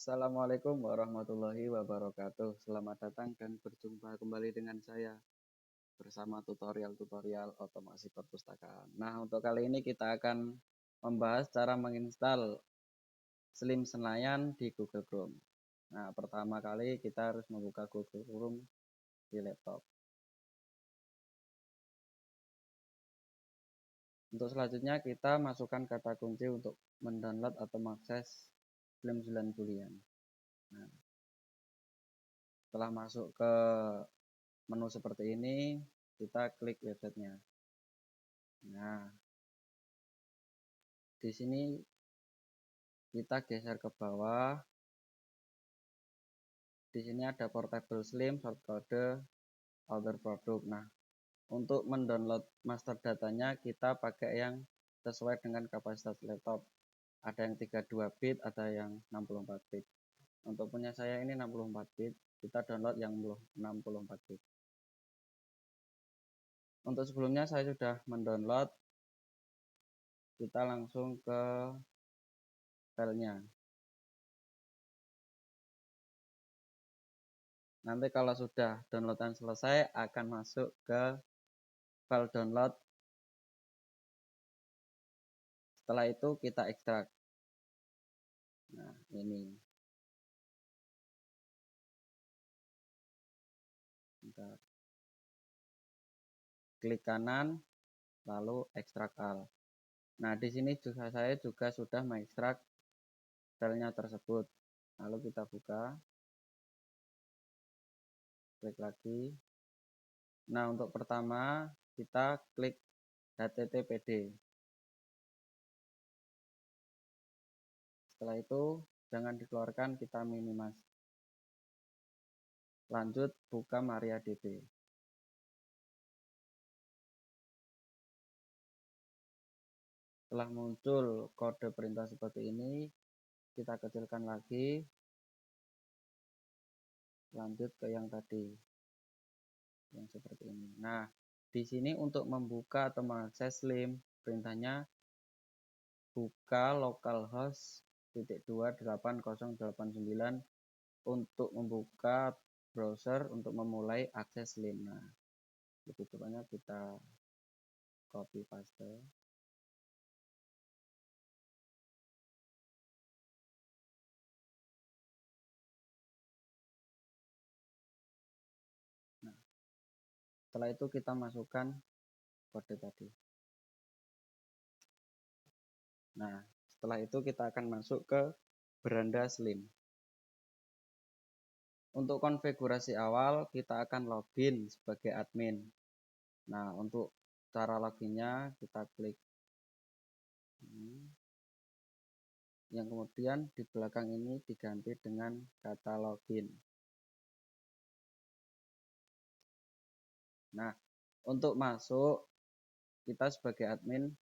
Assalamualaikum warahmatullahi wabarakatuh. Selamat datang dan berjumpa kembali dengan saya bersama tutorial-tutorial otomasi perpustakaan. Nah, untuk kali ini kita akan membahas cara menginstal Slim Senayan di Google Chrome. Nah, pertama kali kita harus membuka Google Chrome di laptop. Untuk selanjutnya kita masukkan kata kunci untuk mendownload atau mengakses Slim 9 Boolean. Nah, setelah masuk ke menu seperti ini, kita klik websitenya. Nah, di sini kita geser ke bawah. Di sini ada portable slim, shortcode, other product. Nah, untuk mendownload master datanya kita pakai yang sesuai dengan kapasitas laptop. Ada yang 32 bit, ada yang 64 bit. Untuk punya saya ini 64 bit, kita download yang 64 bit. Untuk sebelumnya saya sudah mendownload, kita langsung ke filenya. Nanti kalau sudah downloadan selesai akan masuk ke file download. Setelah itu kita ekstrak. Nah, ini. Bentar. Klik kanan lalu ekstrak al. Nah, di sini juga saya sudah mengekstrak filenya tersebut. Lalu kita buka. Klik lagi. Nah, untuk pertama kita klik httpd. Setelah itu jangan dikeluarkan, kita minimas. Lanjut buka MariaDB. Setelah muncul kode perintah seperti ini, kita kecilkan lagi. Lanjut ke yang tadi. Yang seperti ini. Nah, di sini untuk membuka atau mengakses Slim, perintahnya buka localhost 2.8089 untuk membuka browser untuk memulai akses Slim. Nah, lebih tepatnya kita copy paste. Nah, setelah itu kita masukkan kode tadi. Nah, setelah itu kita akan masuk ke beranda Slim. Untuk konfigurasi awal kita akan login sebagai admin. Nah, untuk cara loginnya kita klik ini. Yang kemudian di belakang ini diganti dengan kata login. Nah, untuk masuk kita sebagai admin,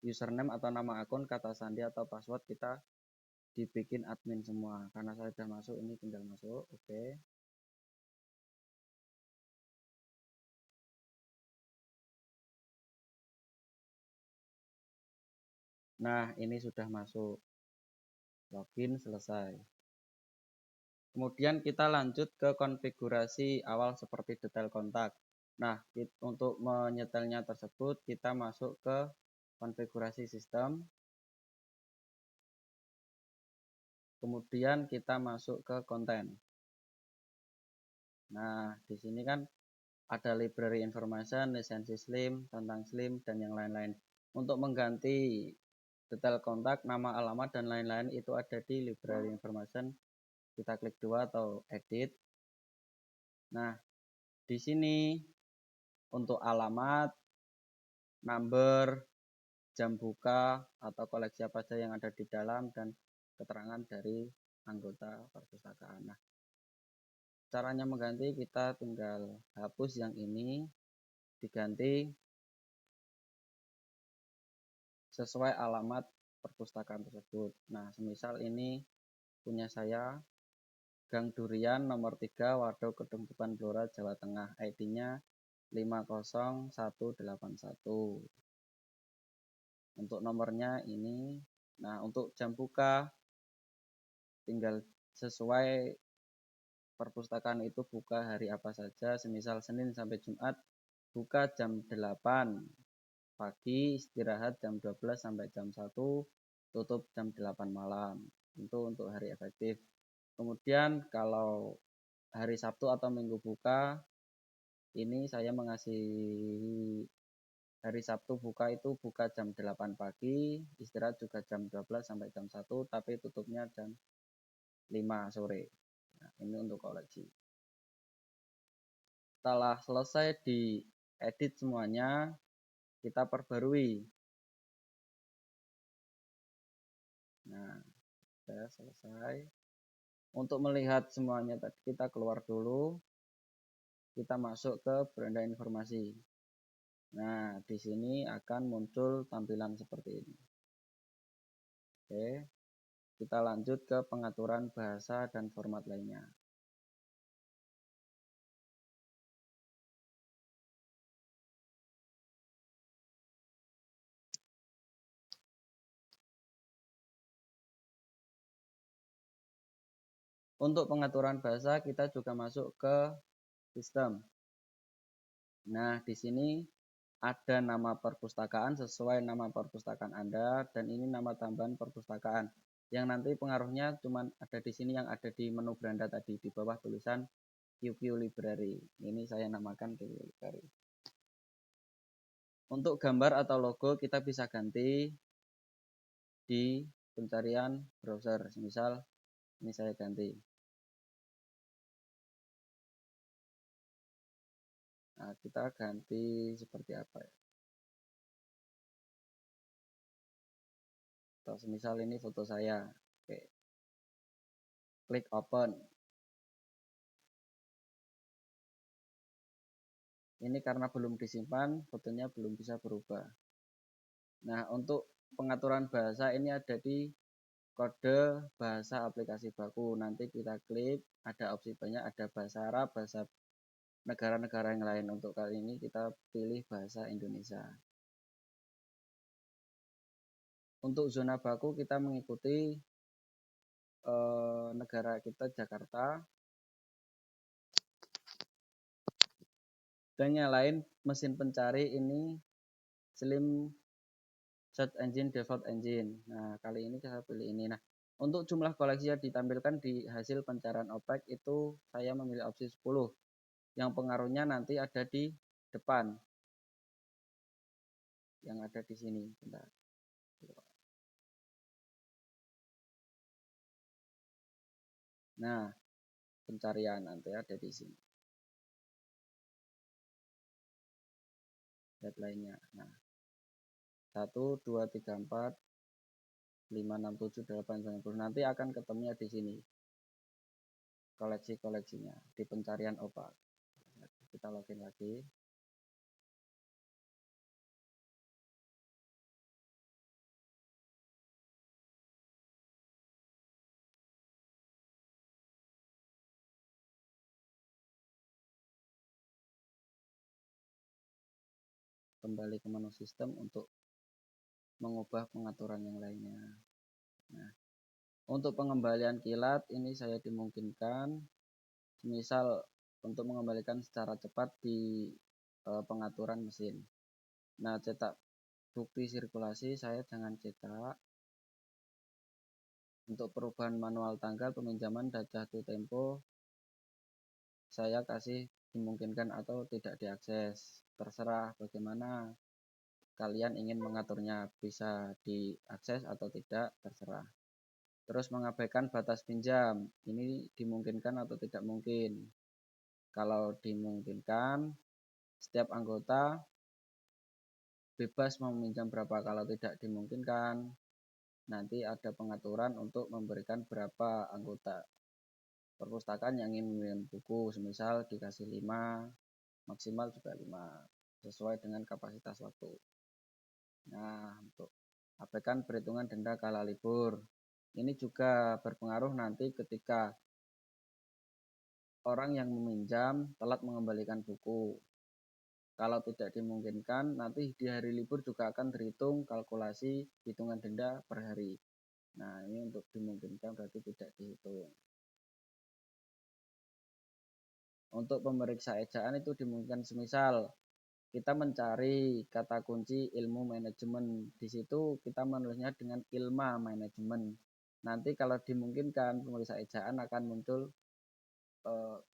username atau nama akun, kata sandi atau password kita dibikin admin semua. Karena saya sudah masuk, ini tinggal masuk. Oke. Nah, ini sudah masuk. Login selesai. Kemudian kita lanjut ke konfigurasi awal seperti detail kontak. Nah, untuk menyetelnya tersebut kita masuk ke konfigurasi sistem. Kemudian kita masuk ke konten. Nah, di sini kan ada library information, lisensi Slim, tentang Slim, dan yang lain-lain. Untuk mengganti detail kontak, nama, alamat, dan lain-lain itu ada di library information. Kita klik 2 atau edit. Nah, di sini untuk alamat, number, jam buka, atau koleksi apa saja yang ada di dalam, dan keterangan dari anggota perpustakaan. Nah, caranya mengganti kita tinggal hapus yang ini, diganti sesuai alamat perpustakaan tersebut. Nah, semisal ini punya saya Gang Durian nomor 3 Waduk Kedungtuban Blora Jawa Tengah, ID-nya 50181. Untuk nomornya ini. Nah, untuk jam buka tinggal sesuai perpustakaan itu buka hari apa saja, semisal Senin sampai Jumat buka jam 8 pagi, istirahat jam 12 sampai jam 1, tutup jam 8 malam. Itu untuk hari efektif. Kemudian kalau hari Sabtu atau Minggu buka, ini saya mengasihi hari Sabtu buka itu buka jam 8 pagi, istirahat juga jam 12 sampai jam 1, tapi tutupnya jam 5 sore. Nah, ini untuk koleksi. Setelah selesai diedit semuanya, kita perbarui. Nah, sudah selesai. Untuk melihat semuanya tadi kita keluar dulu, kita masuk ke beranda informasi. Nah, di sini akan muncul tampilan seperti ini. Oke, kita lanjut ke pengaturan bahasa dan format lainnya. Untuk pengaturan bahasa kita juga masuk ke sistem. Nah, di sini ada nama perpustakaan sesuai nama perpustakaan Anda dan ini nama tambahan perpustakaan yang nanti pengaruhnya cuma ada di sini yang ada di menu beranda tadi di bawah tulisan QQ Library. Ini saya namakan QQ Library. Untuk gambar atau logo kita bisa ganti di pencarian browser. Misal ini saya ganti. Nah, kita ganti seperti apa ya? Atau semisal ini foto saya. Oke. Klik open. Ini karena belum disimpan, fotonya belum bisa berubah. Nah, untuk pengaturan bahasa ini ada di kode bahasa aplikasi baku. Nanti kita klik, ada opsi banyak, ada bahasa Arab, bahasa negara-negara yang lain. Untuk kali ini kita pilih bahasa Indonesia. Untuk zona baku kita mengikuti negara kita Jakarta. Dan yang lain mesin pencari ini Slim Search Engine Default Engine. Nah, kali ini saya pilih ini. Nah, untuk jumlah koleksi yang ditampilkan di hasil pencarian OPEC itu saya memilih opsi 10. Yang pengaruhnya nanti ada di depan. Yang ada di sini. Bentar. Nah, pencarian nanti ada di sini. Headline-nya. Nah, 1, 2, 3, 4, 5, 6, 7, 8, 9, 10. Nanti akan ketemunya di sini. Koleksi-koleksinya di pencarian OPEC. Kita login lagi. Kembali ke menu sistem untuk mengubah pengaturan yang lainnya. Nah, untuk pengembalian kilat ini saya dimungkinkan misal untuk mengembalikan secara cepat di pengaturan mesin. Nah, cetak bukti sirkulasi saya jangan cetak. Untuk perubahan manual tanggal peminjaman dan jatuh tempo saya kasih dimungkinkan atau tidak diakses. Terserah bagaimana kalian ingin mengaturnya, bisa diakses atau tidak, terserah. Terus mengabaikan batas pinjam, ini dimungkinkan atau tidak mungkin. Kalau dimungkinkan, setiap anggota bebas meminjam berapa. Kalau tidak dimungkinkan, nanti ada pengaturan untuk memberikan berapa anggota perpustakaan yang ingin meminjam buku. Semisal dikasih 5, maksimal juga 5, sesuai dengan kapasitas waktu. Nah, untuk abaikan perhitungan denda kala libur. Ini juga berpengaruh nanti ketika orang yang meminjam telat mengembalikan buku. Kalau tidak dimungkinkan, nanti di hari libur juga akan terhitung kalkulasi hitungan denda per hari. Nah, ini untuk dimungkinkan berarti tidak dihitung. Untuk pemeriksa ejaan itu dimungkinkan semisal kita mencari kata kunci ilmu manajemen. Di situ kita menulisnya dengan ilma manajemen. Nanti kalau dimungkinkan pemeriksa ejaan akan muncul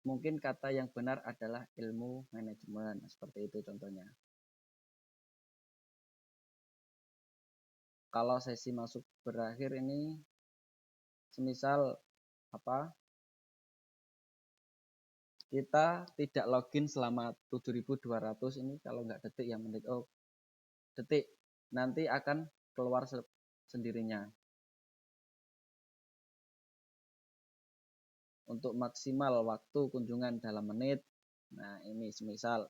mungkin kata yang benar adalah ilmu manajemen. Seperti itu contohnya. Kalau sesi masuk berakhir ini semisal apa? Kita tidak login selama 7.200 ini, kalau nggak detik ya menit. Oh, detik. Nanti akan keluar sendirinya. Untuk maksimal waktu kunjungan dalam menit. Nah, ini semisal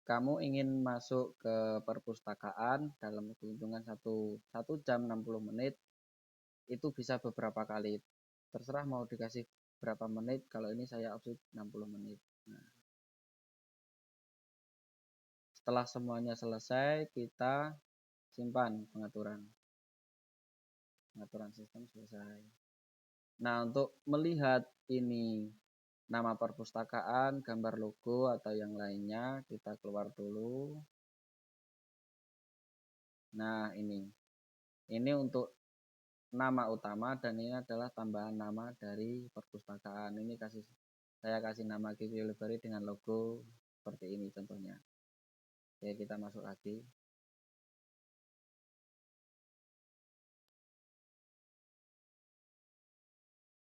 kamu ingin masuk ke perpustakaan dalam kunjungan 1 jam 60 menit, itu bisa beberapa kali. Terserah mau dikasih berapa menit, kalau ini saya opsi 60 menit. Nah, setelah semuanya selesai, kita simpan pengaturan sistem selesai. Nah, untuk melihat ini nama perpustakaan, gambar logo atau yang lainnya, kita keluar dulu. Nah, ini untuk nama utama dan ini adalah tambahan nama dari perpustakaan. Ini saya kasih nama Kiki Library dengan logo seperti ini contohnya. Oke, kita masuk lagi.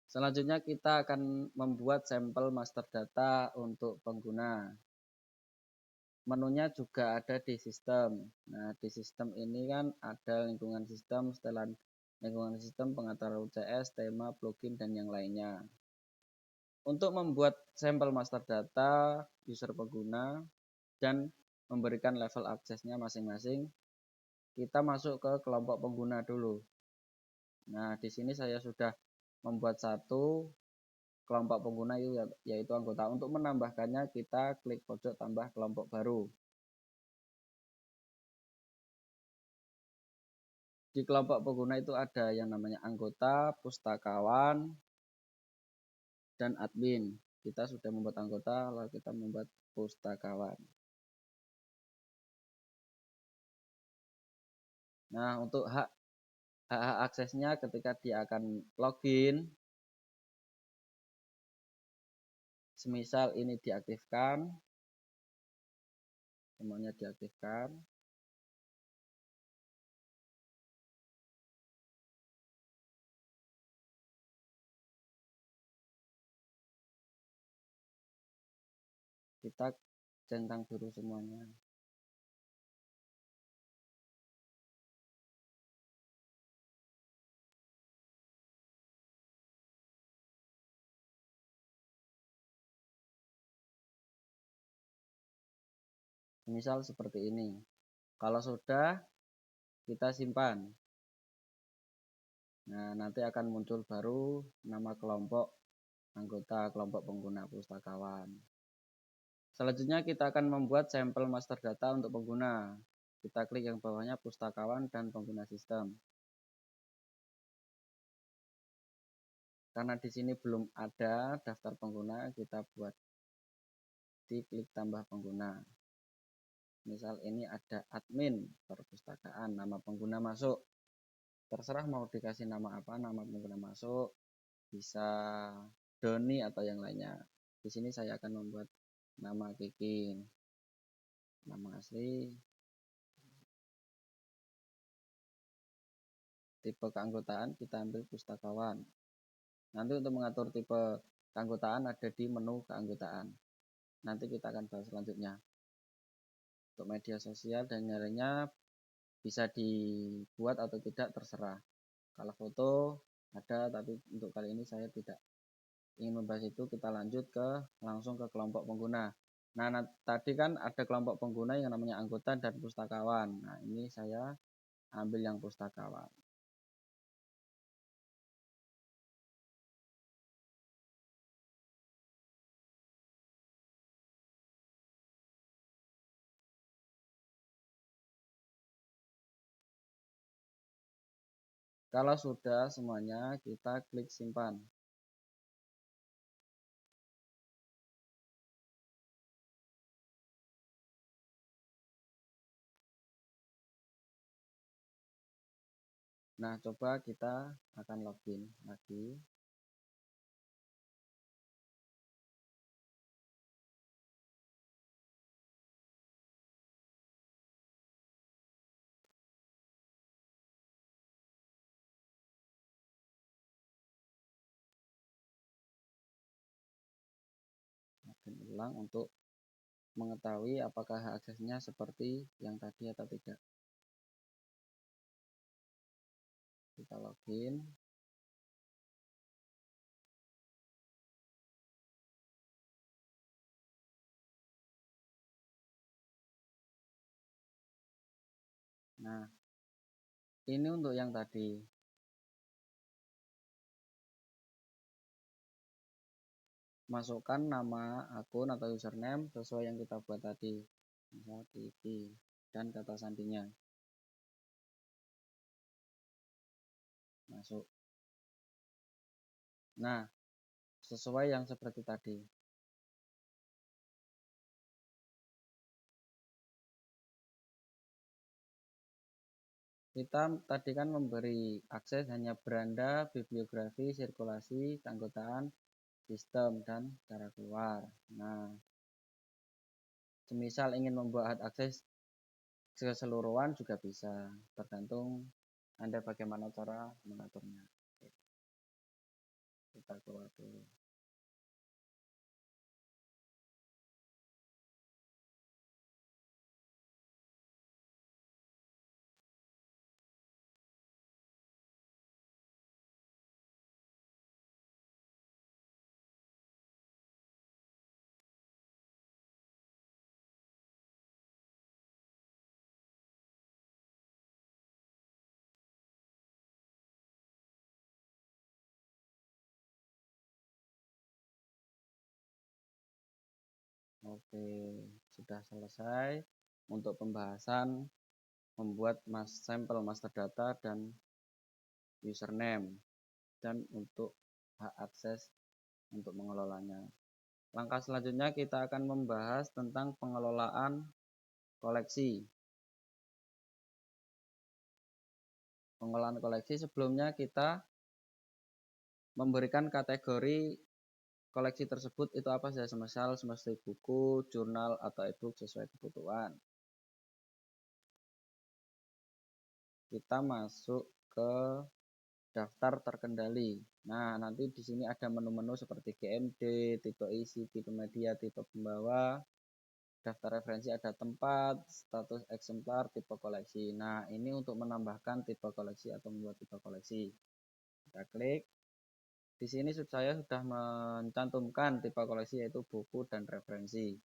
Selanjutnya kita akan membuat sampel master data untuk pengguna. Menunya juga ada di sistem. Nah, di sistem ini kan ada lingkungan sistem, setelan lingkungan sistem, pengaturan UCS, tema, plugin, dan yang lainnya. Untuk membuat sampel master data user pengguna dan memberikan level aksesnya masing-masing, kita masuk ke kelompok pengguna dulu. Nah, di sini saya sudah membuat satu kelompok pengguna yaitu anggota. Untuk menambahkannya kita klik pojok tambah kelompok baru. Di kelompok pengguna itu ada yang namanya anggota, pustakawan, dan admin. Kita sudah membuat anggota, lalu kita membuat pustakawan. Nah, untuk hak aksesnya ketika dia akan login, semisal ini diaktifkan, semuanya diaktifkan. Kita centang biru semuanya. Misal seperti ini. Kalau sudah, kita simpan. Nah, nanti akan muncul baru nama kelompok anggota kelompok pengguna pustakawan. Selanjutnya kita akan membuat sampel master data untuk pengguna. Kita klik yang bawahnya pustakawan dan pengguna sistem. Karena di sini belum ada daftar pengguna, kita buat di klik tambah pengguna. Misal ini ada admin perpustakaan, nama pengguna masuk. Terserah mau dikasih nama apa, nama pengguna masuk, bisa Doni atau yang lainnya. Di sini saya akan membuat nama Kiki, nama asli, tipe keanggotaan kita ambil pustakawan. Nanti untuk mengatur tipe keanggotaan ada di menu keanggotaan. Nanti kita akan bahas selanjutnya. Untuk media sosial dan lainnya bisa dibuat atau tidak terserah. Kalau foto ada, tapi untuk kali ini saya tidak ingin membahas itu. Kita lanjut langsung ke kelompok pengguna. Nah, tadi kan ada kelompok pengguna yang namanya anggota dan pustakawan. Nah, ini saya ambil yang pustakawan. Kalau sudah semuanya, kita klik simpan. Nah, coba kita akan login lagi. Login ulang untuk mengetahui apakah aksesnya seperti yang tadi atau tidak. Kita login. Nah, ini untuk yang tadi. Masukkan nama akun atau username sesuai yang kita buat tadi. Misal Kiki dan kata sandinya. Masuk. Nah, sesuai yang seperti tadi. Kita tadi kan memberi akses hanya beranda, bibliografi, sirkulasi, keanggotaan, sistem, dan cara keluar. Nah, semisal ingin membuat akses keseluruhan juga bisa, tergantung Anda bagaimana cara mengaturnya. Kita keluar dulu. Oke, sudah selesai untuk pembahasan membuat sampel master data dan username dan untuk hak akses untuk mengelolanya. Langkah selanjutnya kita akan membahas tentang pengelolaan koleksi. Pengelolaan koleksi sebelumnya kita memberikan kategori koleksi tersebut itu apa saja, semisal buku, jurnal, atau e-book sesuai kebutuhan. Kita masuk ke daftar terkendali. Nah, nanti di sini ada menu-menu seperti GMD, tipe isi, tipe media, tipe pembawa, daftar referensi, ada tempat, status eksemplar, tipe koleksi. Nah, ini untuk menambahkan tipe koleksi atau membuat tipe koleksi. Kita klik. Di sini saya sudah mencantumkan tipe koleksi yaitu buku dan referensi.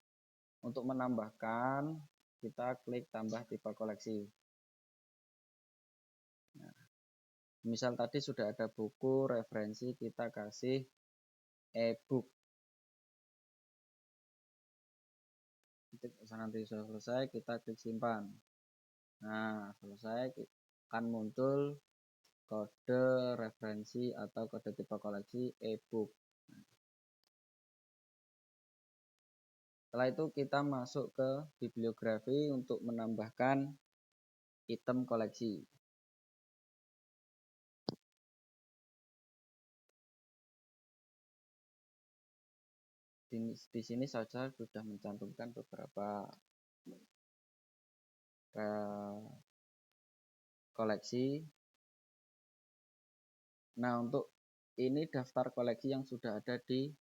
Untuk menambahkan, kita klik tambah tipe koleksi. Nah, misal tadi sudah ada buku, referensi, kita kasih e-book. Nanti sudah selesai, kita klik simpan. Nah, selesai, akan muncul kode referensi atau kode tipe koleksi e-book. Setelah itu kita masuk ke bibliografi untuk menambahkan item koleksi. Di sini saja sudah mencantumkan beberapa koleksi. Nah, untuk ini daftar koleksi yang sudah ada di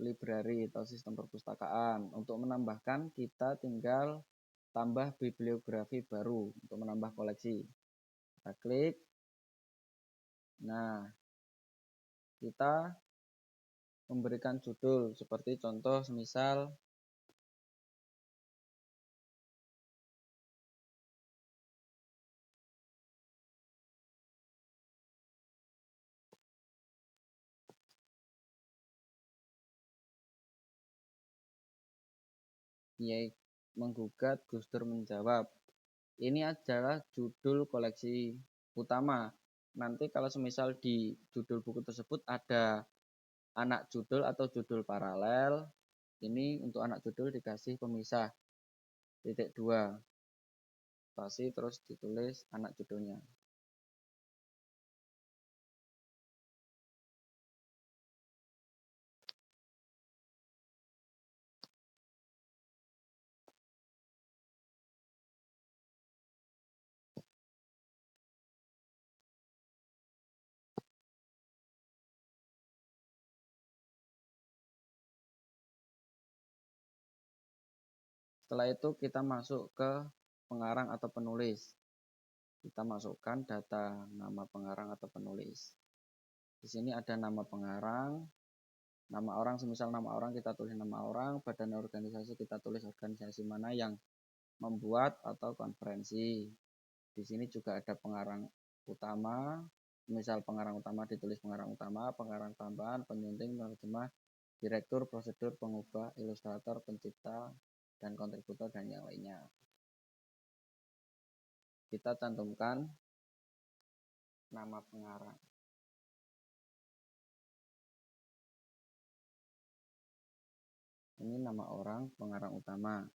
library atau sistem perpustakaan. Untuk menambahkan, kita tinggal tambah bibliografi baru untuk menambah koleksi. Kita klik. Nah, kita memberikan judul seperti contoh semisal Kiai menggugat, Gus Dur menjawab. Ini adalah judul koleksi utama. Nanti kalau semisal di judul buku tersebut ada anak judul atau judul paralel, ini untuk anak judul dikasih pemisah titik 2 spasi terus ditulis anak judulnya. Setelah itu kita masuk ke pengarang atau penulis. Kita masukkan data nama pengarang atau penulis. Di sini ada nama pengarang, nama orang, semisal nama orang kita tulis nama orang, badan organisasi kita tulis organisasi mana yang membuat atau konferensi. Di sini juga ada pengarang utama, misal pengarang utama ditulis pengarang utama, pengarang tambahan, penyunting, penerjemah, direktur, prosedur, pengubah, ilustrator, pencipta, dan kontributor, dan yang lainnya. Kita cantumkan nama pengarang. Ini nama orang, pengarang utama.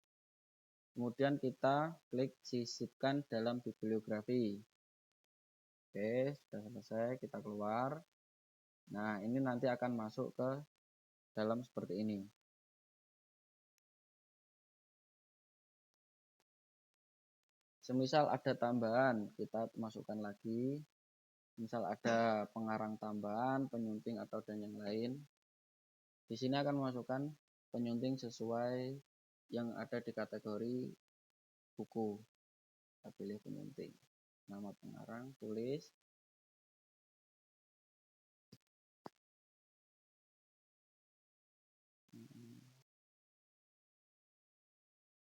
Kemudian kita klik sisipkan dalam bibliografi. Oke, sudah selesai, kita keluar. Nah, ini nanti akan masuk ke dalam seperti ini. Semisal ada tambahan, kita masukkan lagi. Misal ada pengarang tambahan, penyunting atau dan yang lain. Di sini akan memasukkan penyunting sesuai yang ada di kategori buku. Kita pilih penyunting. Nama pengarang, tulis.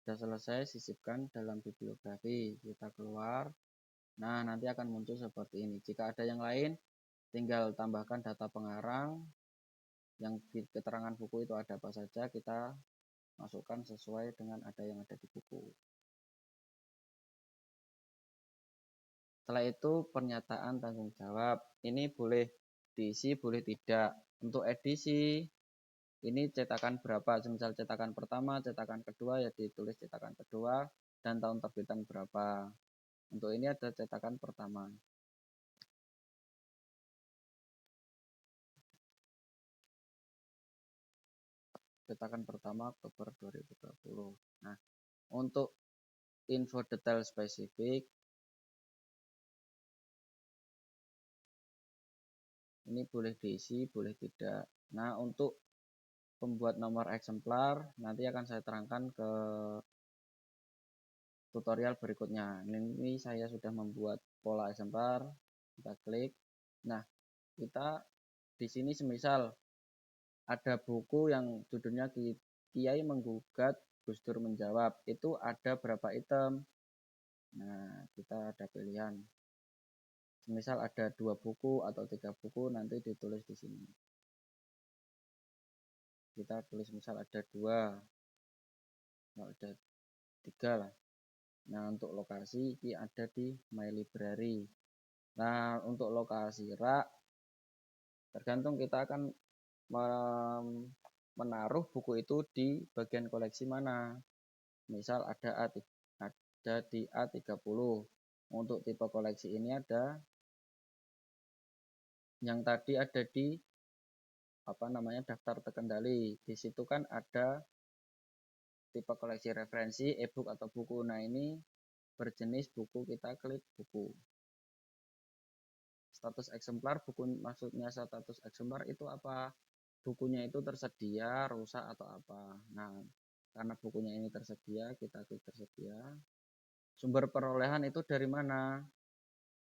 Sudah selesai, sisipkan dalam bibliografi. Kita keluar. Nah, nanti akan muncul seperti ini. Jika ada yang lain, tinggal tambahkan data pengarang. Yang di keterangan buku itu ada apa saja, kita masukkan sesuai dengan yang ada di buku. Setelah itu pernyataan tanggung jawab. Ini boleh diisi, boleh tidak. Untuk edisi, ini cetakan berapa. Misal cetakan pertama, cetakan kedua, ya ditulis cetakan kedua, dan tahun terbitan berapa. Untuk ini ada cetakan pertama. Cetakan pertama Oktober 2020. Nah, untuk info detail spesifik, ini boleh diisi, boleh tidak. Nah, untuk pembuat nomor eksemplar, nanti akan saya terangkan ke tutorial berikutnya. Ini saya sudah membuat pola eksemplar, kita klik. Nah, kita di sini semisal ada buku yang judulnya Kiai Menggugat, Gus Dur Menjawab, itu ada berapa item. Nah, kita ada pilihan. Misal ada 2 buku atau 3 buku, nanti ditulis di sini. Kita tulis misal ada 2, ada 3 lah. Nah, untuk lokasi ini ada di My Library. Nah, untuk lokasi rak, tergantung kita akan menaruh buku itu di bagian koleksi mana. Misal ada di A30. Untuk tipe koleksi ini ada yang tadi ada di daftar terkendali. Di situ kan ada tipe koleksi referensi, e-book atau buku. Nah, ini berjenis buku, kita klik buku. Status eksemplar, buku maksudnya status eksemplar itu apa? Bukunya itu tersedia, rusak atau apa. Nah, karena bukunya ini tersedia, kita klik tersedia. Sumber perolehan itu dari mana?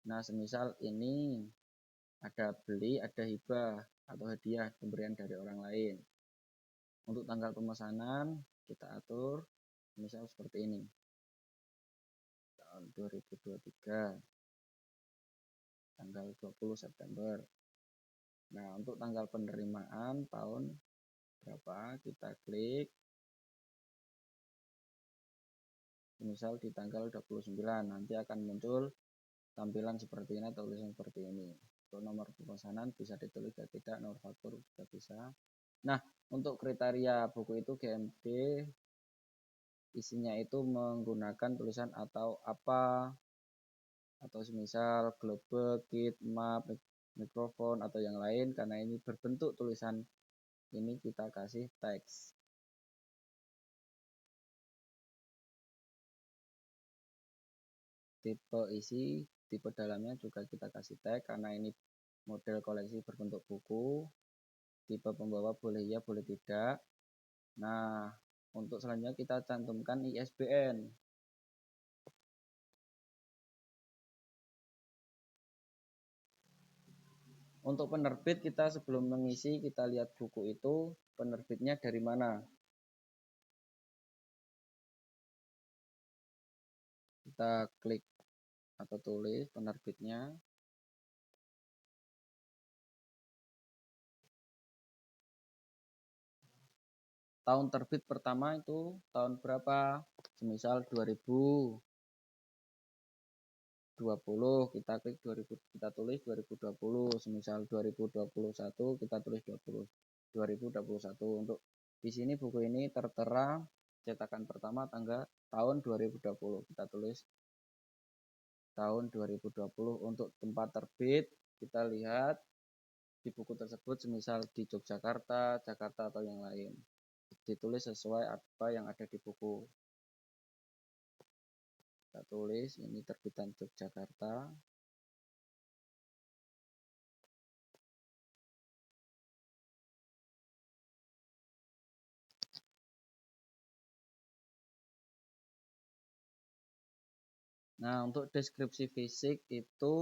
Nah, semisal ini ada beli, ada hibah atau hadiah, pemberian dari orang lain. Untuk tanggal pemesanan kita atur misal seperti ini. Tahun 2023. Tanggal 20 September. Nah, untuk tanggal penerimaan tahun berapa, kita klik. Misal di tanggal 29, nanti akan muncul tampilan seperti ini, tulisan seperti ini. Untuk nomor pemesanan bisa ditulis atau tidak, nomor faktur juga bisa. Nah, untuk kriteria buku itu GMB, isinya itu menggunakan tulisan atau apa, atau semisal global, kit, map, mikrofon, atau yang lain. Karena ini berbentuk tulisan, ini kita kasih teks. Tipe isi, tipe dalamnya juga kita kasih tag karena ini model koleksi berbentuk buku. Tipe pembawa boleh ya, boleh tidak. Nah, Untuk selanjutnya kita cantumkan ISBN. Untuk penerbit kita sebelum mengisi kita lihat buku itu penerbitnya dari mana. Kita klik atau tulis penerbitnya. Tahun terbit pertama itu tahun berapa? Semisal 2020, kita klik 2000, kita tulis 2020. Semisal 2021 kita tulis 2021. Untuk di sini buku ini tertera cetakan pertama tahun 2020. Kita tulis tahun 2020. Untuk tempat terbit kita lihat di buku tersebut semisal di Yogyakarta, Jakarta atau yang lain. Ditulis sesuai apa yang ada di buku. Kita tulis ini terbitan Yogyakarta. Nah, untuk deskripsi fisik itu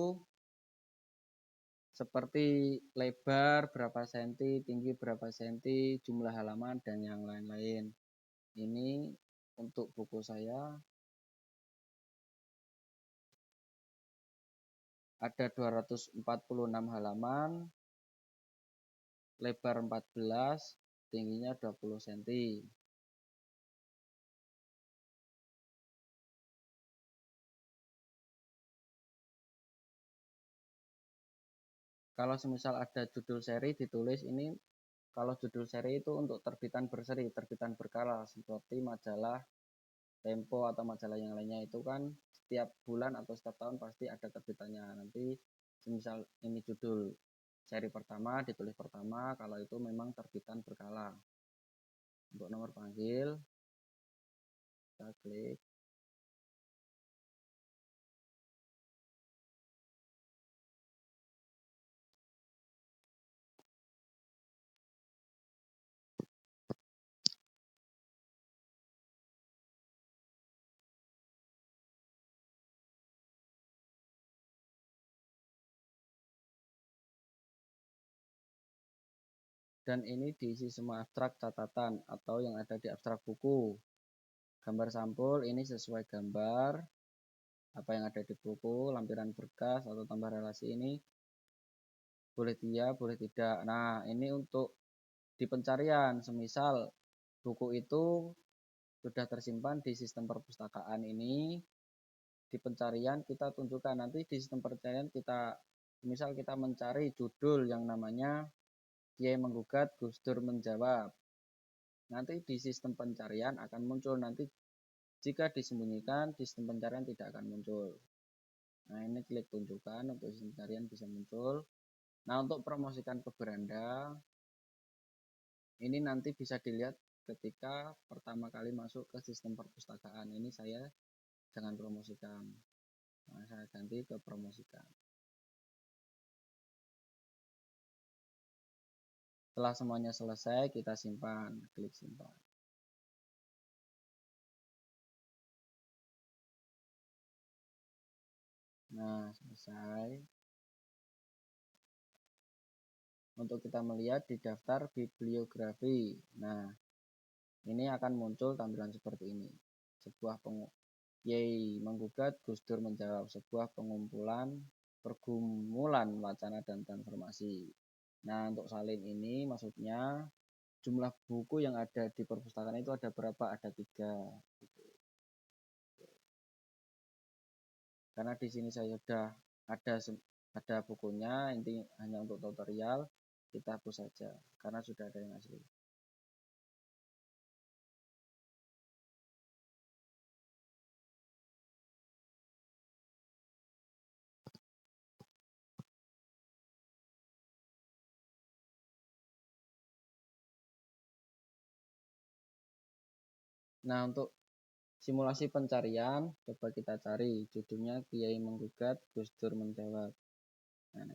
seperti lebar berapa senti, tinggi berapa senti, jumlah halaman, dan yang lain-lain. Ini untuk buku saya ada 246 halaman, lebar 14, tingginya 20 cm. Kalau semisal ada judul seri ditulis ini, kalau judul seri itu untuk terbitan berseri, terbitan berkala, seperti majalah Tempo atau majalah yang lainnya itu kan setiap bulan atau setiap tahun pasti ada terbitannya. Nanti semisal ini judul seri pertama ditulis pertama, kalau itu memang terbitan berkala. Untuk nomor panggil kita klik. Dan ini diisi semua abstrak catatan atau yang ada di abstrak buku. Gambar sampul ini sesuai gambar apa yang ada di buku, lampiran berkas atau tambah relasi ini boleh iya, boleh tidak. Nah, ini untuk di pencarian, semisal buku itu sudah tersimpan di sistem perpustakaan ini, di pencarian kita tunjukkan. Nanti di sistem pencarian kita, misal kita mencari judul yang namanya Kiai Menggugat, Gus Dur Menjawab. Nanti di sistem pencarian akan muncul. Nanti jika disembunyikan, di sistem pencarian tidak akan muncul. Nah, ini klik tunjukkan untuk sistem pencarian bisa muncul. Nah, untuk promosikan ke beranda, ini nanti bisa dilihat ketika pertama kali masuk ke sistem perpustakaan. Ini saya jangan promosikan. Nah, saya ganti ke promosikan. Setelah semuanya selesai, kita simpan, klik simpan. Nah, selesai. Untuk kita melihat di daftar bibliografi. Nah, ini akan muncul tampilan seperti ini. Sebuah Kiai Menggugat, Gus Dur Menjawab, sebuah pengumpulan pergumulan wacana dan transformasi. Nah, untuk salin ini maksudnya jumlah buku yang ada di perpustakaan itu ada berapa? Ada 3. Karena di sini saya sudah ada bukunya, inti hanya untuk tutorial, kita hapus saja karena sudah ada yang asli. Nah, untuk simulasi pencarian, coba kita cari judulnya Kiai Menggugat, Gus Dur Menjawab. Nah,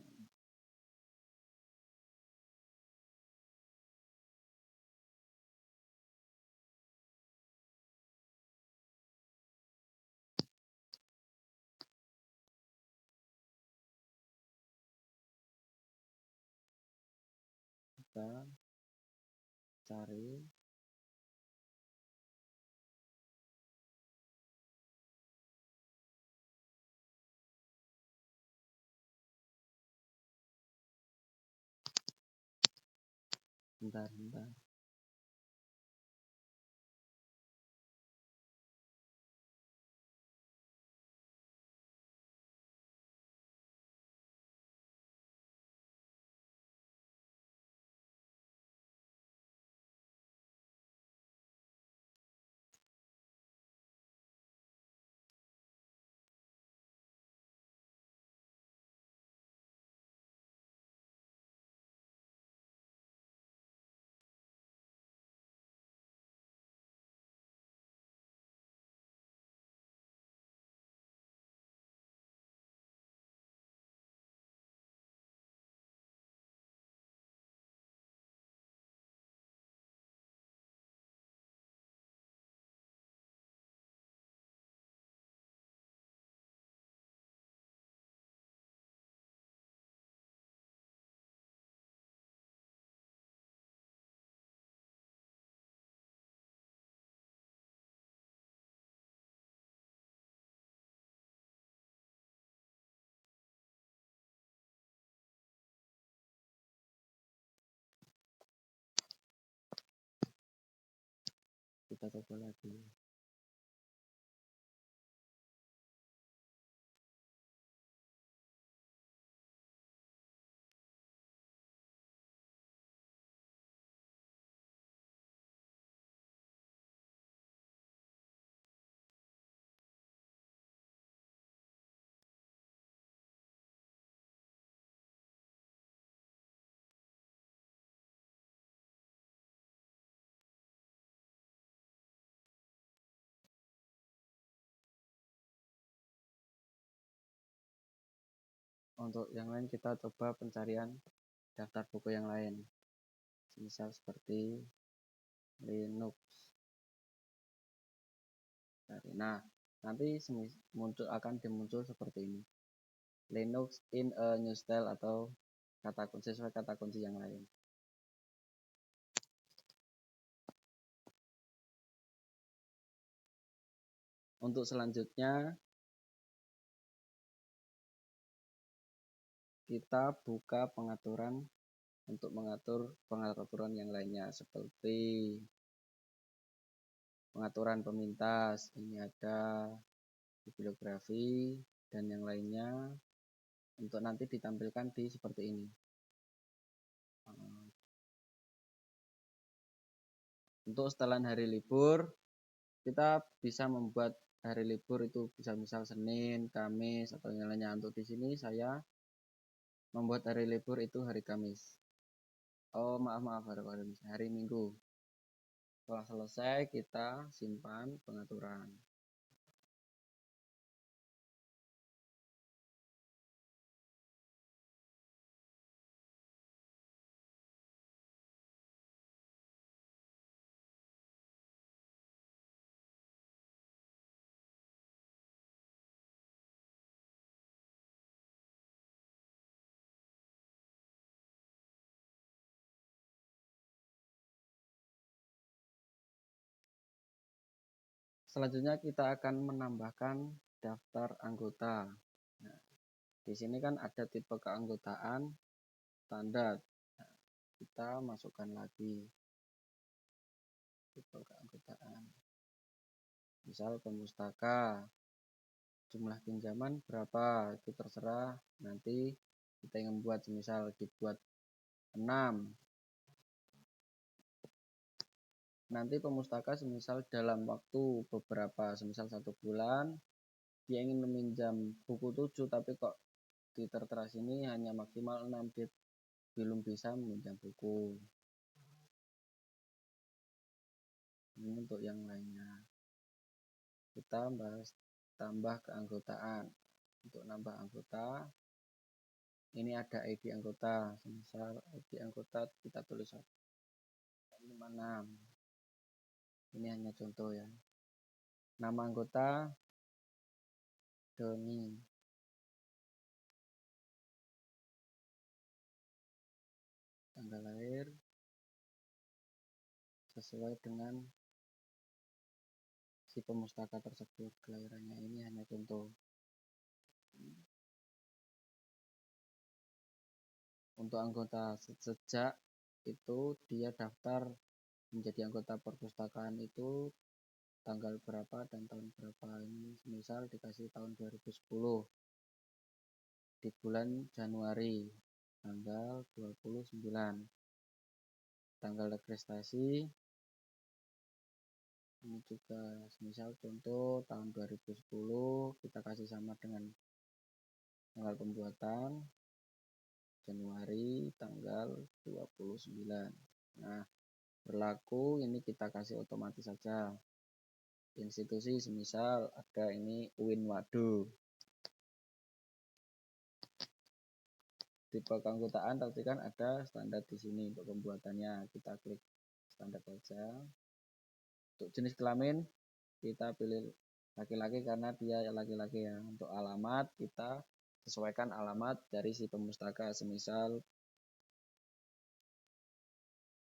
kita cari bentar. Kita coba lagi. Untuk yang lain kita coba pencarian daftar buku yang lain, misal seperti Linux. Nah, nanti akan dimuncul seperti ini, Linux in a new style, atau sesuai kata kunci yang lain. Untuk selanjutnya kita buka pengaturan untuk mengatur pengaturan yang lainnya, seperti pengaturan pemintas. Ini ada bibliografi dan yang lainnya, untuk nanti ditampilkan di seperti ini. Untuk setelan hari libur, kita bisa membuat hari libur itu bisa misal Senin, Kamis, atau yang lainnya. Untuk di sini saya membuat hari libur itu hari Kamis. Oh, maaf, hari Minggu. Setelah selesai, kita simpan pengaturan. Selanjutnya kita akan menambahkan daftar anggota. Nah, di sini kan ada tipe keanggotaan standar. Nah, kita masukkan lagi tipe keanggotaan. Misal pemustaka, jumlah pinjaman berapa, itu terserah. Nanti kita yang membuat, misal dibuat 6. Nanti pemustaka semisal dalam waktu beberapa, semisal 1 bulan, dia ingin meminjam buku 7, tapi kok di tertera sini hanya maksimal 6, dia belum bisa meminjam buku. Ini untuk yang lainnya. Kita bahas tambah keanggotaan. Untuk nambah anggota, ini ada ID anggota. Semisal ID anggota kita tulis 56. Ini hanya contoh ya. Nama anggota Doni. Tanggal lahir sesuai dengan si pemustaka tersebut. Kelahirannya ini hanya contoh. Untuk anggota sejak itu dia daftar menjadi anggota perpustakaan itu tanggal berapa dan tahun berapa. Ini misal dikasih tahun 2010 di bulan Januari tanggal 29, tanggal registrasi ini juga misal contoh tahun 2010 kita kasih sama dengan tanggal pembuatan Januari tanggal 29. Nah, berlaku ini kita kasih otomatis saja. Institusi semisal ada ini UIN Wado. Tipe keanggotaan tadi kan ada standar di sini untuk pembuatannya. Kita klik standar saja. Untuk jenis kelamin kita pilih laki-laki karena dia laki-laki ya. Untuk alamat kita sesuaikan alamat dari si pemustaka, semisal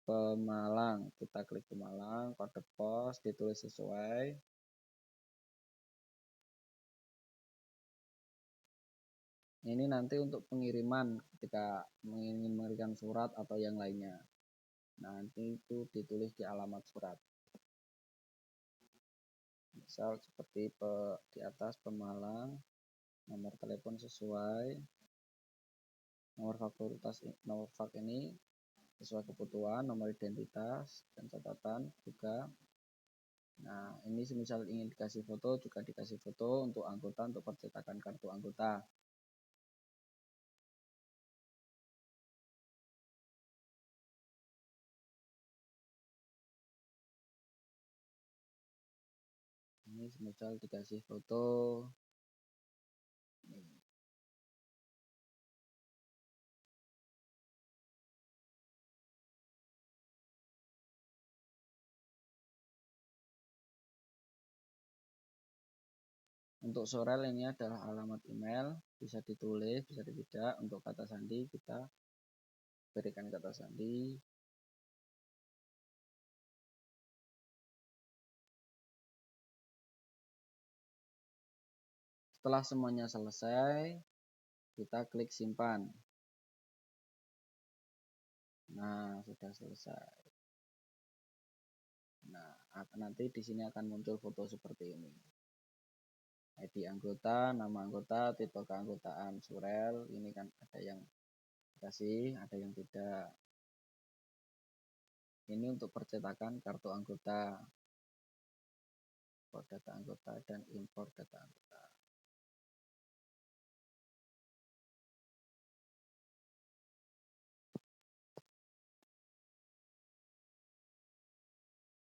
Pemalang, kita klik Pemalang, kode pos ditulis sesuai. Ini nanti untuk pengiriman ketika ingin memberikan surat atau yang lainnya. Nanti itu ditulis di alamat surat. Misal seperti di atas Pemalang, nomor telepon sesuai, nomor fak ini sesuai kebutuhan, nomor identitas dan catatan juga. Nah, ini semisal ingin dikasih foto juga dikasih foto untuk anggota untuk percetakan kartu anggota. Ini semisal dikasih foto. Untuk Sorel ini adalah alamat email, bisa ditulis, bisa tidak. Untuk kata sandi kita berikan kata sandi. Setelah semuanya selesai, kita klik simpan. Nah, sudah selesai. Nah, nanti di sini akan muncul foto seperti ini. ID anggota, nama anggota, tipe keanggotaan Sorel. Ini kan ada yang dikasih, ada yang tidak. Ini untuk percetakan kartu anggota, import data anggota dan import data anggota.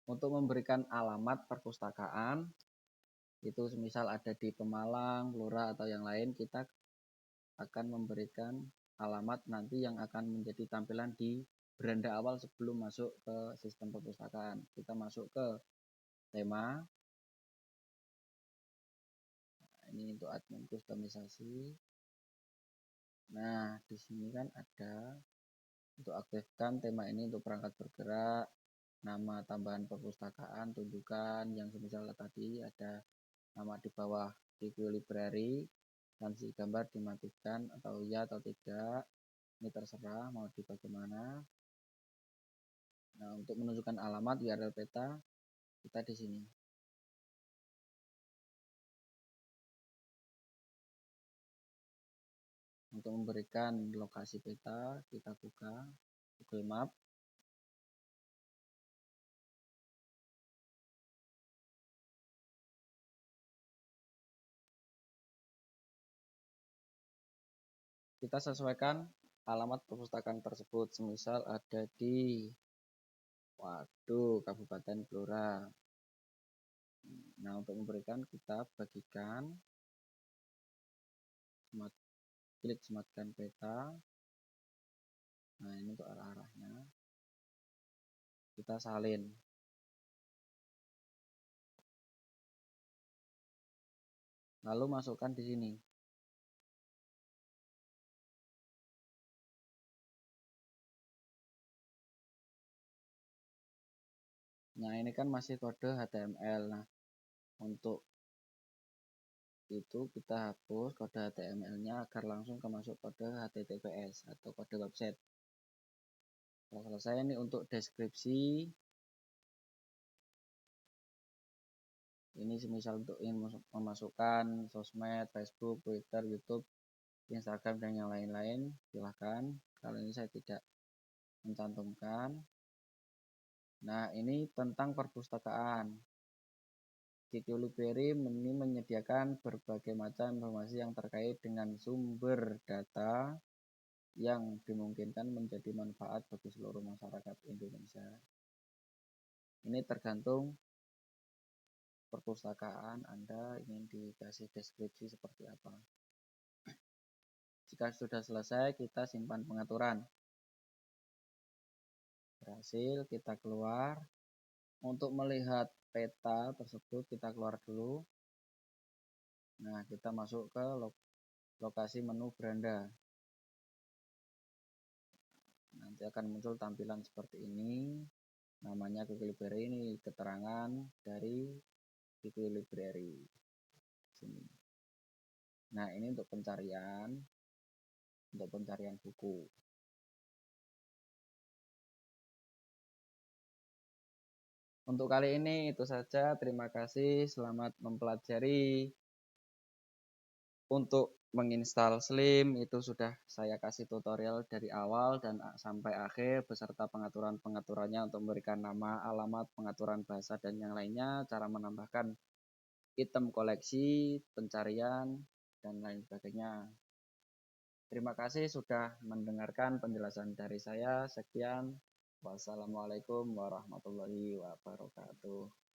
Untuk memberikan alamat perpustakaan itu semisal ada di Pemalang, Blora atau yang lain, kita akan memberikan alamat nanti yang akan menjadi tampilan di beranda awal sebelum masuk ke sistem perpustakaan. Kita masuk ke tema. Nah, ini untuk admin kustomisasi. Nah, di sini kan ada untuk aktifkan tema ini untuk perangkat bergerak, nama tambahan perpustakaan, tunjukkan yang semisal tadi ada nama di bawah review library, dan si gambar dimatikan atau ya atau tidak. Ini terserah mau di bagaimana. Nah, untuk menunjukkan alamat URL peta kita di sini. Untuk memberikan lokasi peta kita buka Google Map. Kita sesuaikan alamat perpustakaan tersebut, semisal ada di Waduh, Kabupaten Blora. Nah, untuk memberikan kita bagikan, klik sematkan peta. Nah, ini untuk arah-arahnya. Kita salin. Lalu masukkan di sini. Nah, ini kan masih kode HTML. Nah, untuk itu kita hapus kode HTML-nya agar langsung masuk kode HTTPS atau kode website. Setelah selesai ini untuk deskripsi. Ini semisal untuk ingin memasukkan sosmed, Facebook, Twitter, YouTube, Instagram, dan yang lain-lain, silahkan. Kali ini saya tidak mencantumkan. Nah, ini tentang perpustakaan. Kiki Library ini menyediakan berbagai macam informasi yang terkait dengan sumber data yang dimungkinkan menjadi manfaat bagi seluruh masyarakat Indonesia. Ini tergantung perpustakaan Anda ingin dikasih deskripsi seperti apa. Jika sudah selesai, kita simpan pengaturan. Berhasil, kita keluar. Untuk melihat peta tersebut, kita keluar dulu. Nah, kita masuk ke lokasi menu beranda. Nanti akan muncul tampilan seperti ini. Namanya Kiki Library, ini keterangan dari Kiki Library. Sini. Nah, ini untuk pencarian buku. Untuk kali ini itu saja. Terima kasih. Selamat mempelajari. Untuk menginstal Slim itu sudah saya kasih tutorial dari awal dan sampai akhir beserta pengaturan-pengaturannya untuk memberikan nama, alamat, pengaturan bahasa, dan yang lainnya, cara menambahkan item koleksi, pencarian, dan lain sebagainya. Terima kasih sudah mendengarkan penjelasan dari saya. Sekian. Wassalamualaikum warahmatullahi wabarakatuh.